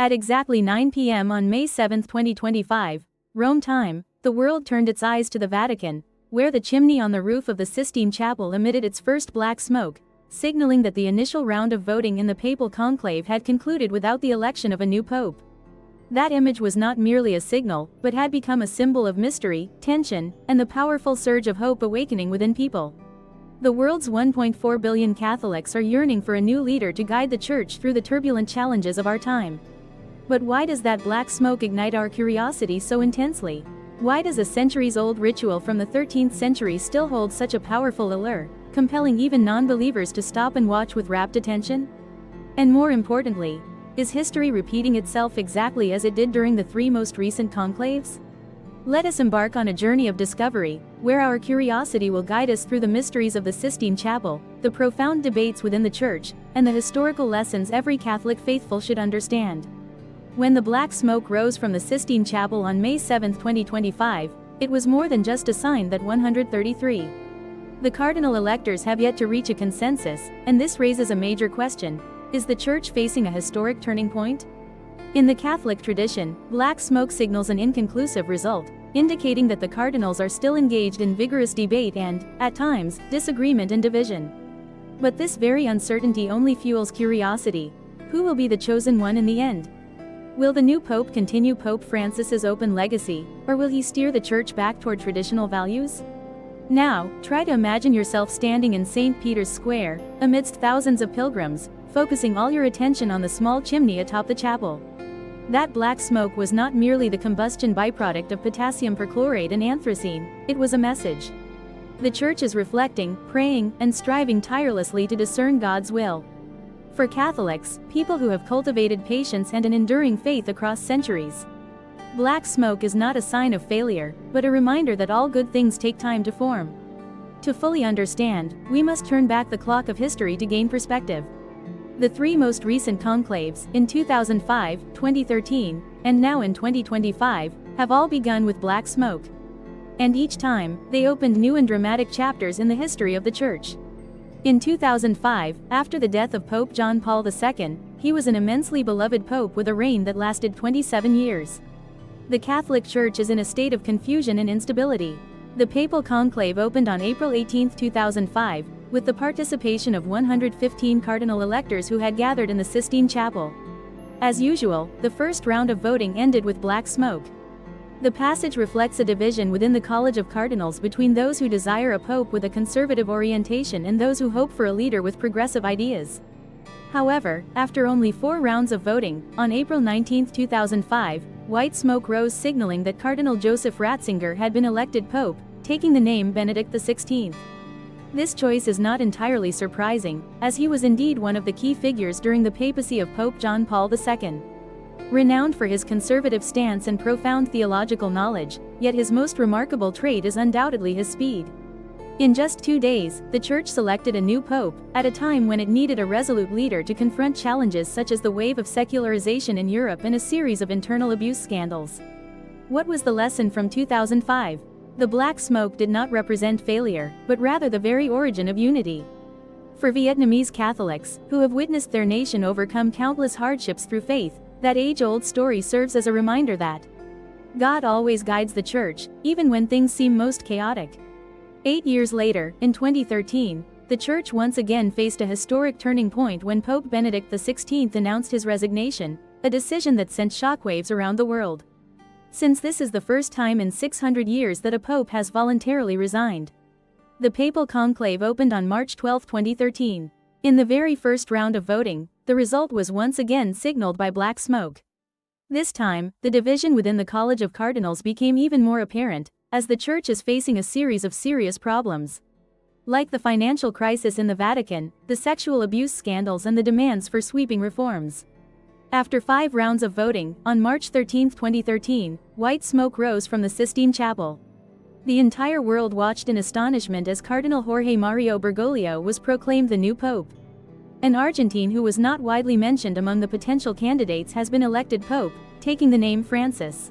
At exactly 9 p.m. on May 7, 2025, Rome time, the world turned its eyes to the Vatican, where the chimney on the roof of the Sistine Chapel emitted its first black smoke, signaling that the initial round of voting in the papal conclave had concluded without the election of a new pope. That image was not merely a signal, but had become a symbol of mystery, tension, and the powerful surge of hope awakening within people. The world's 1.4 billion Catholics are yearning for a new leader to guide the Church through the turbulent challenges of our time. But why does that black smoke ignite our curiosity so intensely? Why does a centuries-old ritual from the 13th century still hold such a powerful allure, compelling even non-believers to stop and watch with rapt attention? And more importantly, is history repeating itself exactly as it did during the three most recent conclaves? Let us embark on a journey of discovery, where our curiosity will guide us through the mysteries of the Sistine Chapel, the profound debates within the Church, and the historical lessons every Catholic faithful should understand. When the black smoke rose from the Sistine Chapel on May 7, 2025, it was more than just a sign that 133. The cardinal electors have yet to reach a consensus, and this raises a major question: is the Church facing a historic turning point? In the Catholic tradition, black smoke signals an inconclusive result, indicating that the cardinals are still engaged in vigorous debate and, at times, disagreement and division. But this very uncertainty only fuels curiosity. Who will be the chosen one in the end? Will the new pope continue Pope Francis's open legacy, or will he steer the Church back toward traditional values? Now, try to imagine yourself standing in St. Peter's Square, amidst thousands of pilgrims, focusing all your attention on the small chimney atop the chapel. That black smoke was not merely the combustion byproduct of potassium perchlorate and anthracene, it was a message. The Church is reflecting, praying, and striving tirelessly to discern God's will. For Catholics, people who have cultivated patience and an enduring faith across centuries, black smoke is not a sign of failure, but a reminder that all good things take time to form. To fully understand, we must turn back the clock of history to gain perspective. The three most recent conclaves, in 2005, 2013, and now in 2025, have all begun with black smoke. And each time, they opened new and dramatic chapters in the history of the Church. In 2005, after the death of Pope John Paul II, he was an immensely beloved pope with a reign that lasted 27 years. The Catholic Church is in a state of confusion and instability. The papal conclave opened on April 18, 2005, with the participation of 115 cardinal electors who had gathered in the Sistine Chapel. As usual, the first round of voting ended with black smoke. The passage reflects a division within the College of Cardinals between those who desire a pope with a conservative orientation and those who hope for a leader with progressive ideas. However, after only 4 rounds of voting, on April 19, 2005, white smoke rose, signaling that Cardinal Joseph Ratzinger had been elected pope, taking the name Benedict XVI. This choice is not entirely surprising, as he was indeed one of the key figures during the papacy of Pope John Paul II. Renowned for his conservative stance and profound theological knowledge, yet his most remarkable trait is undoubtedly his speed. In just 2 days, the Church selected a new pope, at a time when it needed a resolute leader to confront challenges such as the wave of secularization in Europe and a series of internal abuse scandals. What was the lesson from 2005? The black smoke did not represent failure, but rather the very origin of unity. For Vietnamese Catholics, who have witnessed their nation overcome countless hardships through faith, that age-old story serves as a reminder that God always guides the Church, even when things seem most chaotic. 8 years later, in 2013, the Church once again faced a historic turning point when Pope Benedict XVI announced his resignation, a decision that sent shockwaves around the world. Since this is the first time in 600 years that a pope has voluntarily resigned. The papal conclave opened on March 12, 2013. In the very first round of voting, the result was once again signaled by black smoke. This time, the division within the College of Cardinals became even more apparent, as the Church is facing a series of serious problems. Like the financial crisis in the Vatican, the sexual abuse scandals and the demands for sweeping reforms. After 5 rounds of voting, on March 13, 2013, white smoke rose from the Sistine Chapel. The entire world watched in astonishment as Cardinal Jorge Mario Bergoglio was proclaimed the new pope. An Argentine who was not widely mentioned among the potential candidates has been elected pope, taking the name Francis.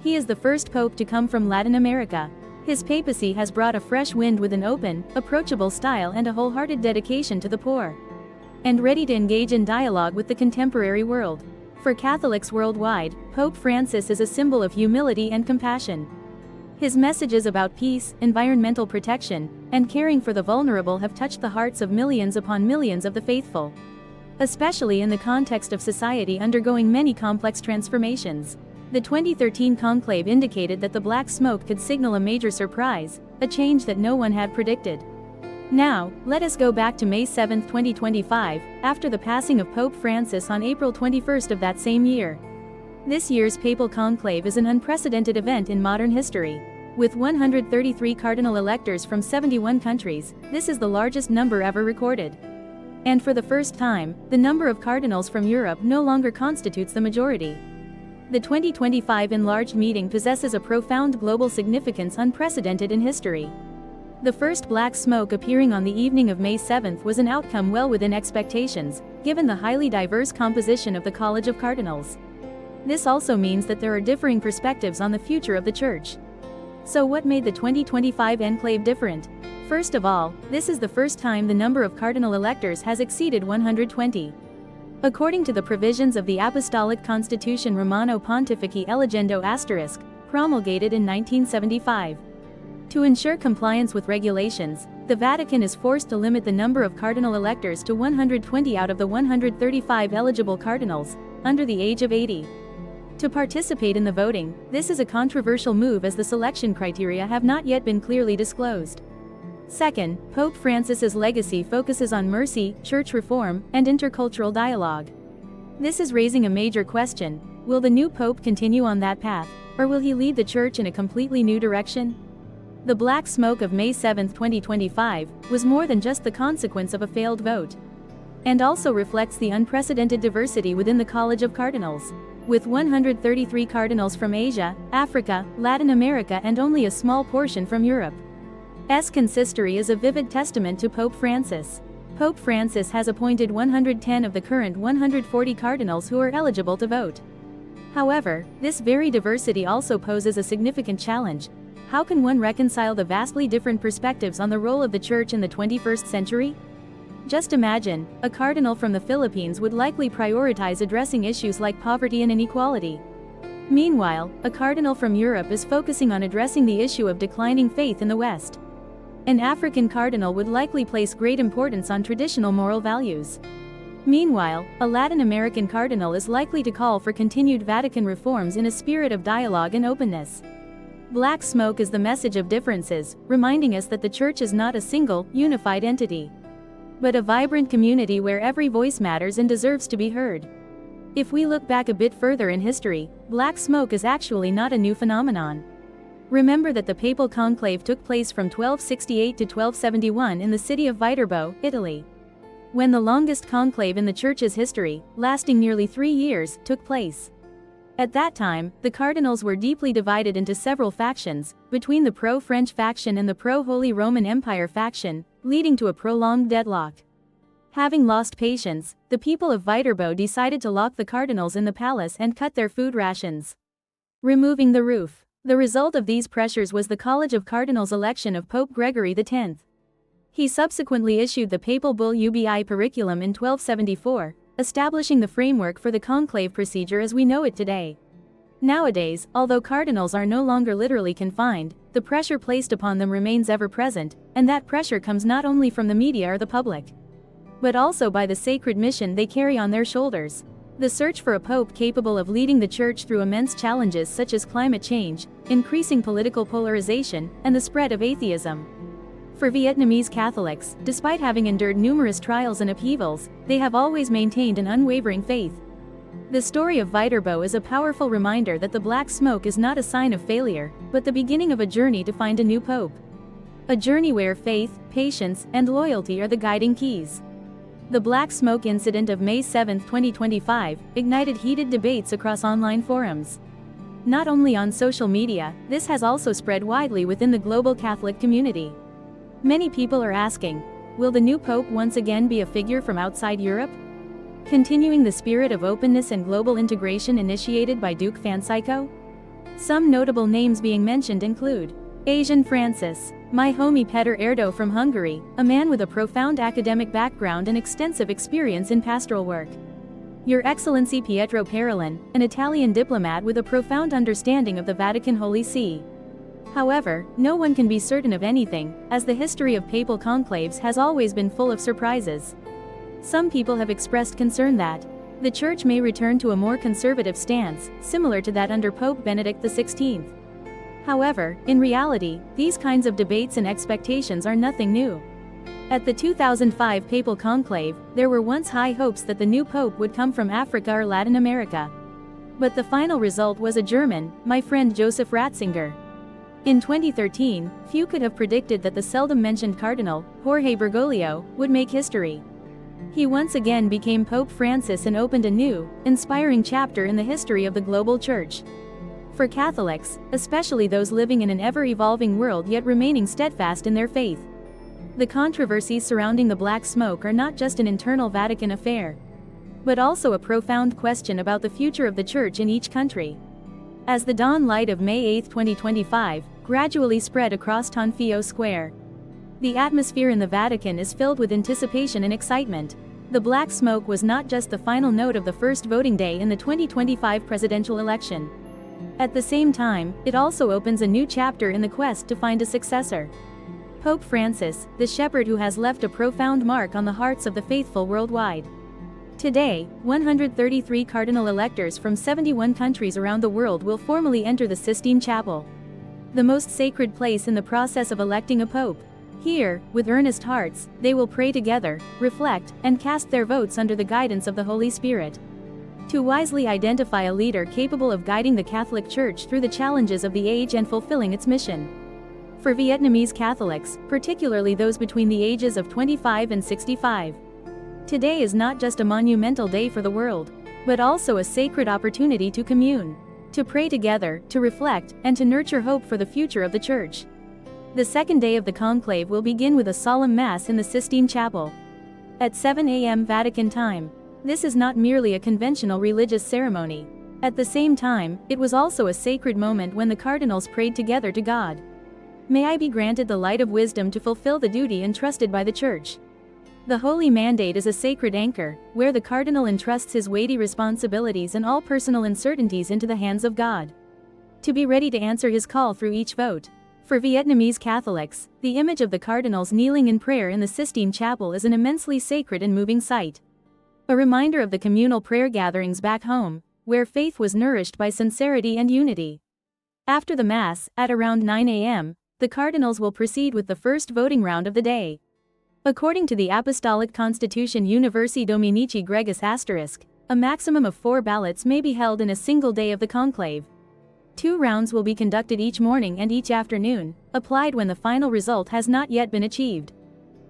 He is the first pope to come from Latin America. His papacy has brought a fresh wind with an open, approachable style and a wholehearted dedication to the poor. And ready to engage in dialogue with the contemporary world. For Catholics worldwide, Pope Francis is a symbol of humility and compassion. His messages about peace, environmental protection, and caring for the vulnerable have touched the hearts of millions upon millions of the faithful. Especially in the context of society undergoing many complex transformations. The 2013 conclave indicated that the black smoke could signal a major surprise, a change that no one had predicted. Now, let us go back to May 7, 2025, after the passing of Pope Francis on April 21 of that same year. This year's papal conclave is an unprecedented event in modern history. With 133 cardinal electors from 71 countries, this is the largest number ever recorded. And for the first time, the number of cardinals from Europe no longer constitutes the majority. The 2025 enlarged meeting possesses a profound global significance unprecedented in history. The first black smoke appearing on the evening of May 7 was an outcome well within expectations, given the highly diverse composition of the College of Cardinals. This also means that there are differing perspectives on the future of the Church. So what made the 2025 enclave different? First of all, this is the first time the number of cardinal electors has exceeded 120. According to the provisions of the Apostolic Constitution Romano Pontifici Elegendo *, promulgated in 1975. To ensure compliance with regulations, the Vatican is forced to limit the number of cardinal electors to 120 out of the 135 eligible cardinals, under the age of 80. To participate in the voting, this is a controversial move as the selection criteria have not yet been clearly disclosed. Second, Pope Francis's legacy focuses on mercy, church reform, and intercultural dialogue. This is raising a major question: will the new pope continue on that path, or will he lead the church in a completely new direction? The black smoke of May 7, 2025, was more than just the consequence of a failed vote, and also reflects the unprecedented diversity within the College of Cardinals. With 133 cardinals from Asia, Africa, Latin America and only a small portion from Europe. Consistory is a vivid testament to Pope Francis. Pope Francis has appointed 110 of the current 140 cardinals who are eligible to vote. However, this very diversity also poses a significant challenge. How can one reconcile the vastly different perspectives on the role of the Church in the 21st century? Just imagine, a cardinal from the Philippines would likely prioritize addressing issues like poverty and inequality. Meanwhile, a cardinal from Europe is focusing on addressing the issue of declining faith in the West. An African cardinal would likely place great importance on traditional moral values. Meanwhile, a Latin American cardinal is likely to call for continued Vatican reforms in a spirit of dialogue and openness. Black smoke is the message of differences, reminding us that the Church is not a single, unified entity, but a vibrant community where every voice matters and deserves to be heard. If we look back a bit further in history, black smoke is actually not a new phenomenon. Remember that the papal conclave took place from 1268 to 1271 in the city of Viterbo, Italy, when the longest conclave in the Church's history, lasting nearly 3 years, took place. At that time, the cardinals were deeply divided into several factions, between the pro-French faction and the pro-Holy Roman Empire faction, leading to a prolonged deadlock. Having lost patience, the people of Viterbo decided to lock the cardinals in the palace and cut their food rations, removing the roof. The result of these pressures was the College of Cardinals' election of Pope Gregory X. He subsequently issued the papal bull Ubi Periculum in 1274, establishing the framework for the conclave procedure as we know it today. Nowadays, although cardinals are no longer literally confined, the pressure placed upon them remains ever present, and that pressure comes not only from the media or the public, but also by the sacred mission they carry on their shoulders. The search for a pope capable of leading the Church through immense challenges such as climate change, increasing political polarization, and the spread of atheism. For Vietnamese Catholics, despite having endured numerous trials and upheavals, they have always maintained an unwavering faith. The story of Viterbo is a powerful reminder that the black smoke is not a sign of failure, but the beginning of a journey to find a new pope. A journey where faith, patience, and loyalty are the guiding keys. The black smoke incident of May 7, 2025, ignited heated debates across online forums. Not only on social media, this has also spread widely within the global Catholic community. Many people are asking, will the new pope once again be a figure from outside Europe, continuing the spirit of openness and global integration initiated by Duke Francisco? Some notable names being mentioned include Asian Francis, my homie Peter Erdo from Hungary, a man with a profound academic background and extensive experience in pastoral work. Your Excellency Pietro Parolin, an Italian diplomat with a profound understanding of the Vatican Holy See. However, no one can be certain of anything, as the history of papal conclaves has always been full of surprises. Some people have expressed concern that the Church may return to a more conservative stance, similar to that under Pope Benedict XVI. However, in reality, these kinds of debates and expectations are nothing new. At the 2005 papal conclave, there were once high hopes that the new pope would come from Africa or Latin America. But the final result was a German, my friend Joseph Ratzinger. In 2013, few could have predicted that the seldom mentioned Cardinal, Jorge Bergoglio, would make history. He once again became Pope Francis and opened a new, inspiring chapter in the history of the global Church. For Catholics, especially those living in an ever-evolving world yet remaining steadfast in their faith, the controversies surrounding the Black Smoke are not just an internal Vatican affair, but also a profound question about the future of the Church in each country. As the dawn light of May 8, 2025, gradually spread across Tonfio Square, the atmosphere in the Vatican is filled with anticipation and excitement. The Black Smoke was not just the final note of the first voting day in the 2025 presidential election. At the same time, it also opens a new chapter in the quest to find a successor. Pope Francis, the shepherd who has left a profound mark on the hearts of the faithful worldwide. Today, 133 cardinal electors from 71 countries around the world will formally enter the Sistine Chapel, the most sacred place in the process of electing a pope. Here, with earnest hearts, they will pray together, reflect, and cast their votes under the guidance of the Holy Spirit, to wisely identify a leader capable of guiding the Catholic Church through the challenges of the age and fulfilling its mission. For Vietnamese Catholics, particularly those between the ages of 25 and 65, today is not just a monumental day for the world, but also a sacred opportunity to commune, to pray together, to reflect, and to nurture hope for the future of the Church. The second day of the conclave will begin with a solemn Mass in the Sistine Chapel at 7 a.m. Vatican time. This is not merely a conventional religious ceremony. At the same time, it was also a sacred moment when the cardinals prayed together to God. May I be granted the light of wisdom to fulfill the duty entrusted by the Church. The Holy Mandate is a sacred anchor, where the cardinal entrusts his weighty responsibilities and all personal uncertainties into the hands of God, to be ready to answer his call through each vote. For Vietnamese Catholics, the image of the cardinals kneeling in prayer in the Sistine Chapel is an immensely sacred and moving sight. A reminder of the communal prayer gatherings back home, where faith was nourished by sincerity and unity. After the Mass, at around 9 a.m., the cardinals will proceed with the first voting round of the day. According to the Apostolic Constitution Universi Dominici Gregis *, a maximum of 4 ballots may be held in a single day of the conclave. 2 rounds will be conducted each morning and each afternoon, applied when the final result has not yet been achieved.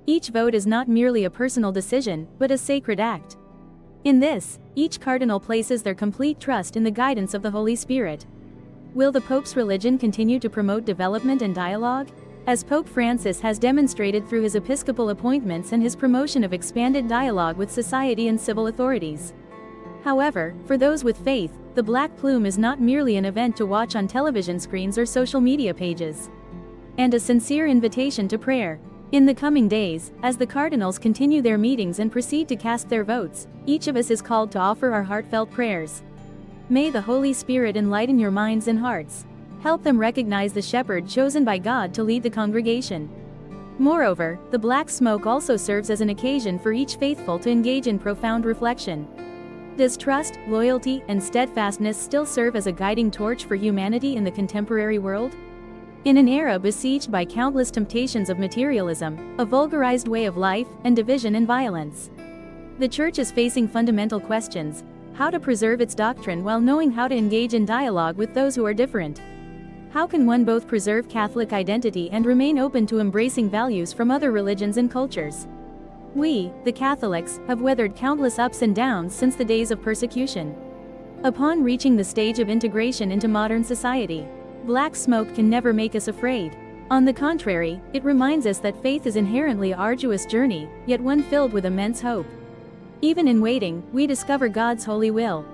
Each vote is not merely a personal decision, but a sacred act. In this, each cardinal places their complete trust in the guidance of the Holy Spirit. Will the Pope's religion continue to promote development and dialogue? As Pope Francis has demonstrated through his episcopal appointments and his promotion of expanded dialogue with society and civil authorities. However, for those with faith, the Black Plume is not merely an event to watch on television screens or social media pages, and a sincere invitation to prayer. In the coming days, as the cardinals continue their meetings and proceed to cast their votes, each of us is called to offer our heartfelt prayers. May the Holy Spirit enlighten your minds and hearts. Help them recognize the shepherd chosen by God to lead the congregation. Moreover, the Black Smoke also serves as an occasion for each faithful to engage in profound reflection. Does trust, loyalty, and steadfastness still serve as a guiding torch for humanity in the contemporary world? In an era besieged by countless temptations of materialism, a vulgarized way of life, and division and violence, the Church is facing fundamental questions: how to preserve its doctrine while knowing how to engage in dialogue with those who are different. How can one both preserve Catholic identity and remain open to embracing values from other religions and cultures? We, the Catholics, have weathered countless ups and downs since the days of persecution. Upon reaching the stage of integration into modern society, Black Smoke can never make us afraid. On the contrary, it reminds us that faith is inherently an arduous journey, yet one filled with immense hope. Even in waiting, we discover God's holy will.